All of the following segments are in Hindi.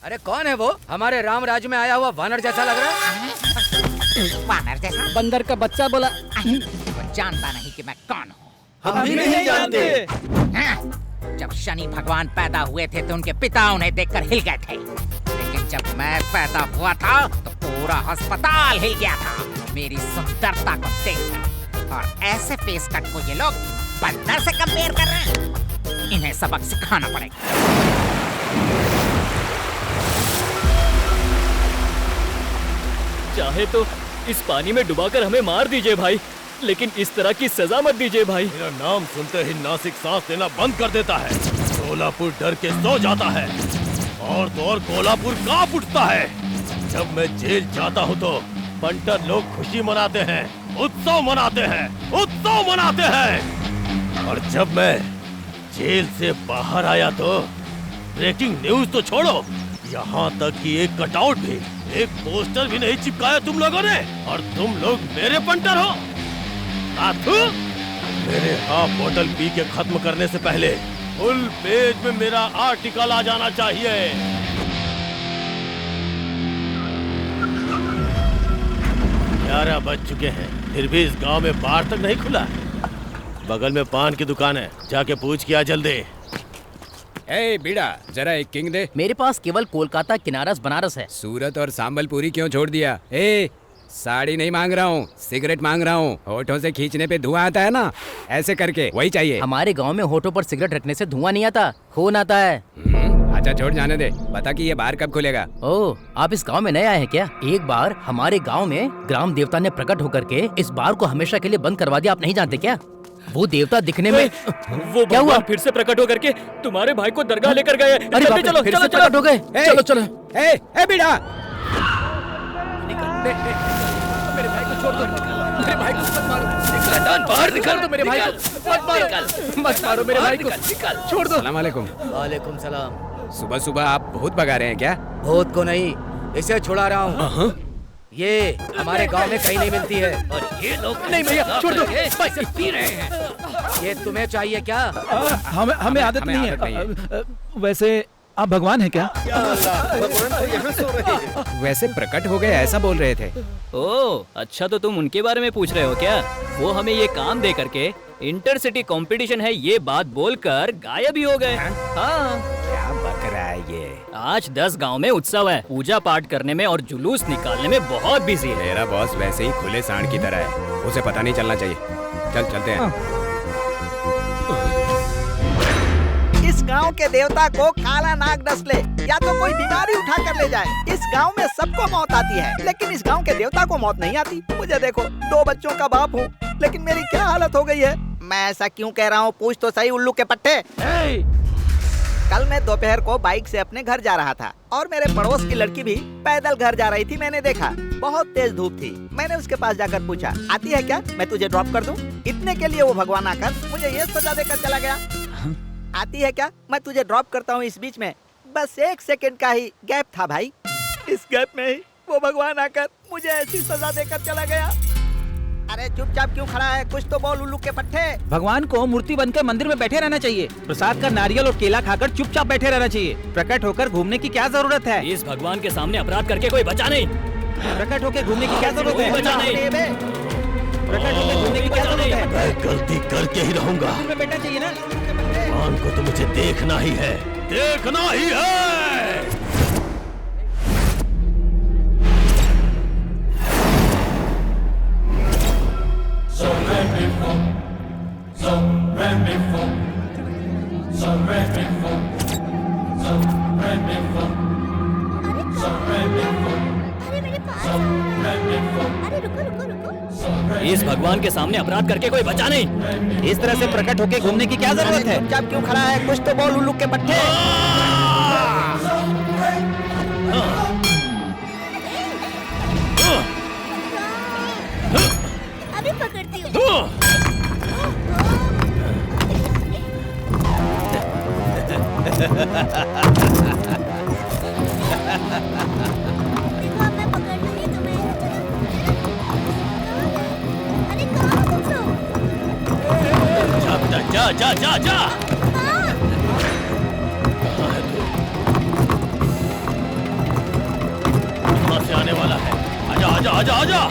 अरे कौन है वो? हमारे राम राज्य में आया हुआ वानर जैसा लग रहा है। वानर जैसा? बंदर का बच्चा बोला। वो जानता नहीं कि मैं कौन हूँ। हम भी नहीं जानते। हाँ, जब शनि भगवान पैदा हुए थे तो उनके पिता उन्हें देखकर हिल गए थे, लेकिन जब मैं पैदा हुआ था तो पूरा अस्पताल हिल गया था मेरी सुंदरता को देखकर। और ऐसे फेस कट को ये लोग बंदर से कंपेयर कर रहे हैं। इन्हें सबक सिखाना पड़ेगा। चाहे तो इस पानी में डुबाकर हमें मार दीजिए भाई, लेकिन इस तरह की सजा मत दीजिए भाई। मेरा नाम सुनते ही नासिक सांस लेना बंद कर देता है। कोल्हापुर डर के सो जाता है और तो और कोल्हापुर कांप उठता है। जब मैं जेल जाता हूँ तो बंटर लोग खुशी मनाते हैं, उत्सव मनाते हैं, उत्सव मनाते हैं। और जब मैं जेल से बाहर आया तो ब्रेकिंग न्यूज तो छोड़ो, यहाँ तक कि एक कटआउट भी, एक पोस्टर भी नहीं चिपकाया तुम लोगों ने। और तुम लोग मेरे पंटर हो। आथू, मेरे हाफ बोतल पी के खत्म करने से पहले फुल पेज में मेरा आर्टिकल आ जाना चाहिए। 11 बज चुके हैं, फिर भी इस गांव में बार तक नहीं खुला। बगल में पान की दुकान है, जाके पूछ किया जल्दी। ए बीड़ा, जरा एक किंग दे। मेरे पास केवल कोलकाता किनारस बनारस है। सूरत और सांबलपुरी क्यों छोड़ दिया? ए साड़ी नहीं मांग रहा हूँ, सिगरेट मांग रहा हूँ। होठों से खींचने पे धुआं आता है ना, ऐसे करके वही चाहिए। हमारे गांव में होठों पर सिगरेट रखने से धुआं नहीं आता, खून आता है। अच्छा छोड़, जाने दे। बता कि ये बार कब खुलेगा? ओह, आप इस गांव में नए आए हैं क्या? एक बार हमारे गांव में ग्राम देवता ने प्रकट होकर के इस बार को हमेशा के लिए बंद करवा दिया। आप नहीं जानते क्या? वो देवता दिखने में वो क्या हुआ? फिर से प्रकट होकर के तुम्हारे भाई को दरगाह लेकर गए। अरे बाप रे, चलो फिर चलो से चलो प्रकट हो गए। चलो चलो। ए बीड़ा, मेरे भाई को छोड़ दो, मेरे भाई को मत मारो। निकल, बाहर निकल दो मेरे भाई को, मत मारो, मत मारो मेरे भाई को, छोड़ दो। सलाम वालेकुम। वालेकुम सलाम। सुबह सुबह आप भूत भगा रहे हैं क्या? भूत को नहीं, इसे छुड़ा रहा हूँ। ये हमारे गांव में कहीं नहीं मिलती है। और ये लोग नहीं भैया, छोड़ दो, पैसे पी रहे हैं। ये तुम्हें चाहिए क्या? हमें आदत हमें नहीं आदत नहीं है। वैसे आप भगवान हैं क्या? वैसे प्रकट हो गए ऐसा बोल रहे थे। ओह, अच्छा तो तुम उनके बारे में पूछ रहे हो क्या? वो हमें ये काम दे करके इंटरसिटी कंपटीशन है ये बात बोलकर गायब ही हो गए। हाँ, क्या बक रहा है ये? आज 10 गांव में उत्सव है, पूजा पाठ करने में और जुलूस निकालने में बहुत बिजी है। मेरा बॉस वैसे ही खुले सांड की तरह है, उसे पता नहीं चलना चाहिए। चल चलते हैं। इस गांव के देवता को काला नाग डस ले या तो कोई बीमारी उठा कर ले जाए। इस गांव में सबको मौत आती है, लेकिन इस गांव के देवता को मौत नहीं आती। मुझे देखो, 2 बच्चों का बाप हूँ, लेकिन मेरी क्या हालत हो गई है। मैं ऐसा क्यों कह रहा हूँ, पूछ तो सही उल्लू के पट्टे। कल मैं दोपहर को बाइक से अपने घर जा रहा था और मेरे पड़ोस की लड़की भी पैदल घर जा रही थी। मैंने देखा बहुत तेज धूप थी। मैंने उसके पास जाकर पूछा, आती है क्या, मैं तुझे ड्रॉप कर दूं? इतने के लिए वो भगवान आकर मुझे ये सजा देकर चला गया। आती है क्या, मैं तुझे ड्रॉप करता हूँ। इस बीच में बस 1 सेकंड का ही गैप था भाई। इस गैप में ही वो भगवान आकर मुझे ऐसी सजा देकर चला गया। अरे चुपचाप क्यों खड़ा है, कुछ तो बोल उल्लू के पट्टे। भगवान को मूर्ति बनकर मंदिर में बैठे रहना चाहिए। प्रसाद का नारियल और केला खाकर चुपचाप बैठे रहना चाहिए। प्रकट होकर घूमने की क्या जरूरत है? इस भगवान के सामने अपराध करके कोई बचा नहीं। प्रकट होकर घूमने की क्या जरूरत है? बचा नहीं। प्रकट होकर घूमने की क्या जरूरत है? मैं गलती करके ही रहूंगा। में बैठना चाहिए ना। भगवान को तो मुझे देखना ही है, देखना ही है। इस भगवान के सामने अपराध करके कोई बचा नहीं। इस तरह से प्रकट होकर घूमने की क्या जरूरत है? चुपचाप क्यों खड़ा है, कुछ तो बोल उल्लू के पट्टे। अभी पकड़ती हूँ। देखो अब मैं पकड़ लूंगी तुम्हें। अरे कहाँ हो तुम लोग? जा जा जा जा। हाँ। कहाँ है तू? आजा आजा।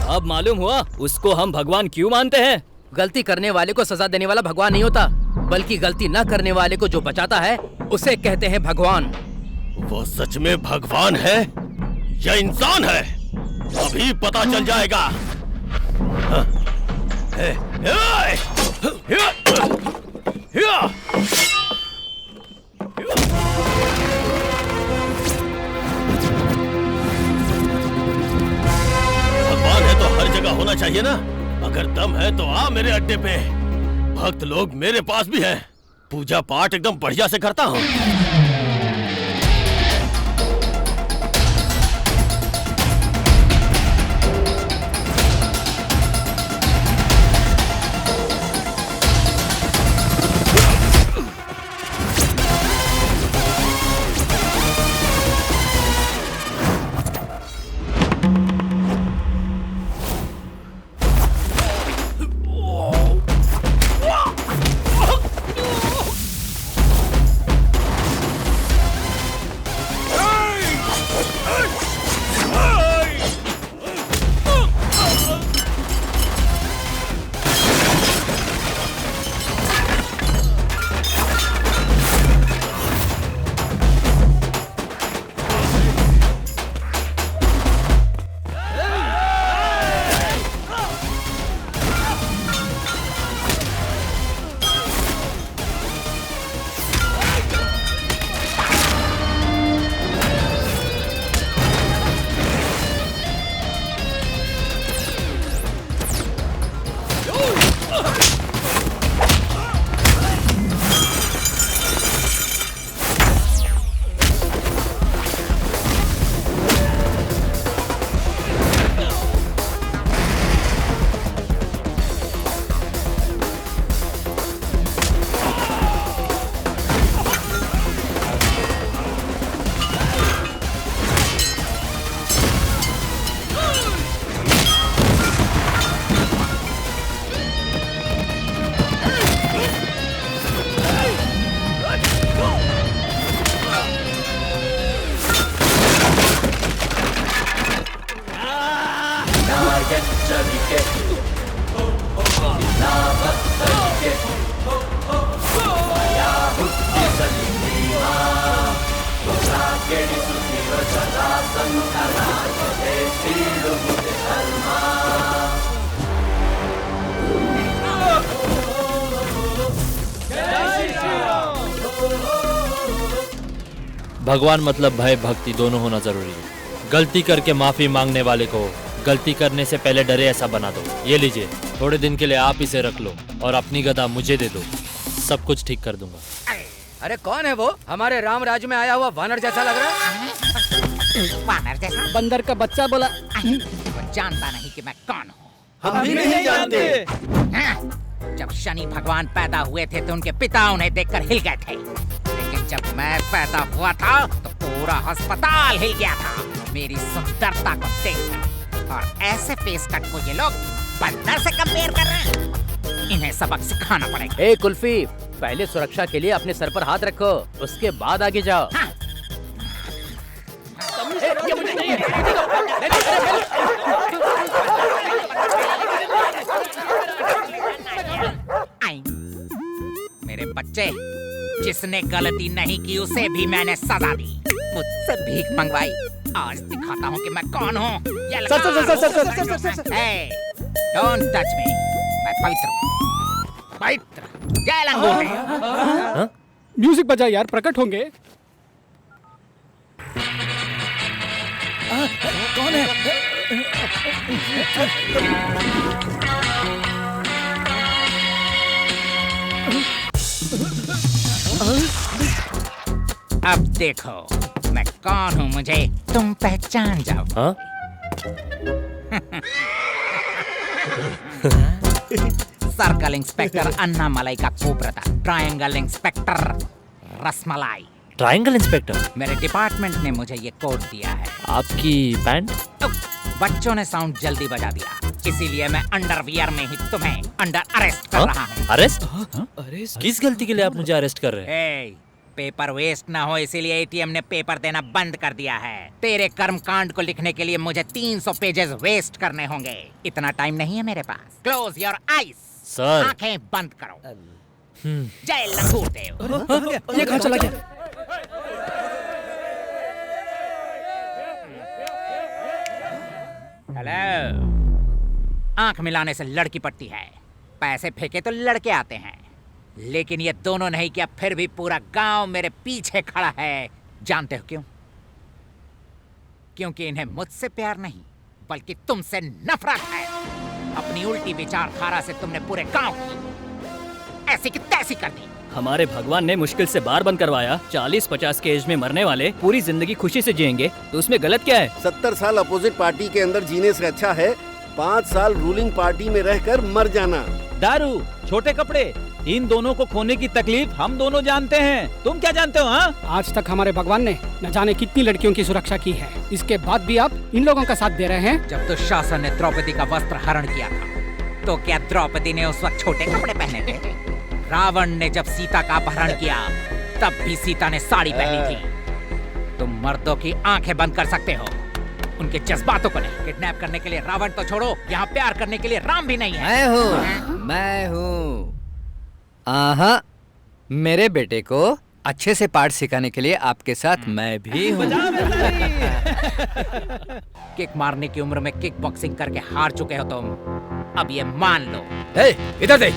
अब मालूम हुआ उसको हम भगवान क्यों मानते हैं। गलती करने वाले को सजा देने वाला भगवान नहीं होता, बल्कि गलती न करने वाले को जो बचाता है उसे कहते हैं भगवान। वो सच में भगवान है या इंसान है, अभी पता चल जाएगा। भगवान है तो हर जगह होना चाहिए ना। अगर दम है तो आ मेरे अड्डे पे। भक्त लोग मेरे पास भी हैं। पूजा पाठ एकदम बढ़िया से करता हूँ। भगवान मतलब भय भक्ति दोनों होना जरूरी है। गलती करके माफी मांगने वाले को गलती करने से पहले डरे ऐसा बना दो। ये लीजिए, थोड़े दिन के लिए आप इसे रख लो और अपनी गदा मुझे दे दो, सब कुछ ठीक कर दूंगा। अरे कौन है वो? हमारे राम राज्य में आया हुआ वानर जैसा लग रहा है। वानर जैसा? बंदर का बच्चा बोला। वो जानता नहीं कि मैं कौन हूँ। हम भी नहीं जानते। जब शनि भगवान पैदा हुए थे तो उनके पिता उन्हें देखकर हिल गए थे, लेकिन जब मैं पैदा हुआ था तो पूरा अस्पताल हिल गया था मेरी सुंदरता को देखकर। और ऐसे फेस कट को ये लोग बंदर से कंपेयर कर रहे हैं। इन्हें सबक सिखाना पड़ेगा। ए कुल्फी, पहले सुरक्षा के लिए अपने सर पर हाथ रखो, उसके बाद आगे जाओ। मेरे बच्चे, जिसने गलती नहीं की उसे भी मैंने सजा दी, मुझसे भीख मंगवाई। आज दिखाता हूँ कि मैं कौन हूँ। डोंट टच मी, मैं पवित्र हूँ। पवित्र। जय लंगोटे। म्यूजिक बजा यार, प्रकट होंगे। कौन है? अब देखो मैं कौन हूँ, मुझे तुम पहचान जाओ। हाँ? सर्कल इंस्पेक्टर अन्नामलाई का कुब्रता, triangle inspector Rasmalai. Triangle inspector? मेरे डिपार्टमेंट ने मुझे ये कोड दिया है। आपकी पैंट? बच्चों ने साउंड जल्दी बजा दिया, इसीलिए मैं अंडरवियर में ही तुम्हें अंडर अरेस्ट कर रहा हूँ। अरेस्ट? अरेस्ट? किस गलती के लिए आप मुझे अरेस्ट कर रहे हैं? पेपर वेस्ट ना हो इसलिए एटीएम ने पेपर देना बंद कर दिया है। तेरे कर्मकांड को लिखने के लिए मुझे 300 पेजेस वेस्ट करने होंगे। इतना टाइम नहीं है मेरे पास। Close your eyes. सर। आंखें बंद करो। जय लंगूर देव। ये कहाँ चला गया? हेलो। आंख मिलाने से लड़की पटती है, पैसे फेंके तो लड़के आते हैं, लेकिन ये दोनों नहीं किया फिर भी पूरा गांव मेरे पीछे खड़ा है। जानते हो क्यों? क्योंकि इन्हें मुझसे प्यार नहीं बल्कि तुमसे नफरत है। अपनी उल्टी विचारधारा से तुमने पूरे गांव की ऐसी की तैसी कर दी। हमारे भगवान ने मुश्किल से बार बंद करवाया। 40-50 के एज में मरने वाले पूरी जिंदगी खुशी से जिएंगे तो उसमें गलत क्या है? 70 साल अपोजिट पार्टी के अंदर जीने से अच्छा है 5 साल रूलिंग पार्टी में रहकर मर जाना। दारू, छोटे कपड़े, इन दोनों को खोने की तकलीफ हम दोनों जानते हैं। तुम क्या जानते हो? हाँ, आज तक हमारे भगवान ने न जाने कितनी लड़कियों की सुरक्षा की है, इसके बाद भी आप इन लोगों का साथ दे रहे हैं। जब दुशासन ने द्रौपदी का वस्त्र हरण किया था तो क्या द्रौपदी ने उस वक्त छोटे कपड़े पहने थे? रावण ने जब सीता का अपहरण किया तब भी सीता ने साड़ी पहनी थी। तुम मर्दों की आंखें बंद कर सकते हो, उनके जज्बातों को नहीं। किडनैप करने के लिए रावण तो छोड़ो, यहाँ प्यार करने के लिए राम भी नहीं है। मैं हूँ। आहा, मेरे बेटे को अच्छे से पाठ सिखाने के लिए आपके साथ मैं भी हूँ। किक मारने की उम्र में किक बॉक्सिंग करके हार चुके हो तुम, अब ये मान लो। इधर दे।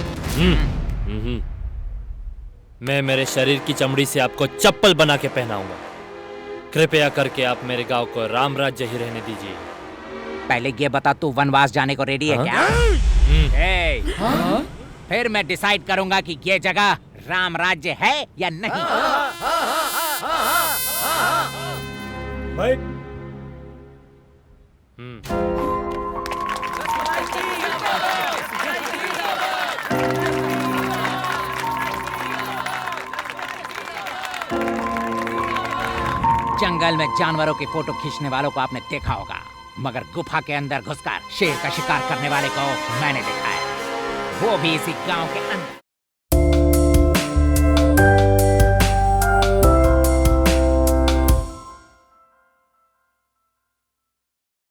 मैं मेरे शरीर की चमड़ी से आपको चप्पल बना के पहनाऊंगा। कृपया करके आप मेरे गांव को राम राज्य ही रहने दीजिए। पहले ये बता, तू वनवास जाने को रेडी है क्या? फिर मैं डिसाइड करूंगा कि ये जगह राम राज्य है या नहीं। जंगल में जानवरों की फोटो खींचने वालों को आपने देखा होगा, मगर गुफा के अंदर घुसकर शेर का शिकार करने वाले को मैंने देखा है, वो भी इसी गांव के अंदर।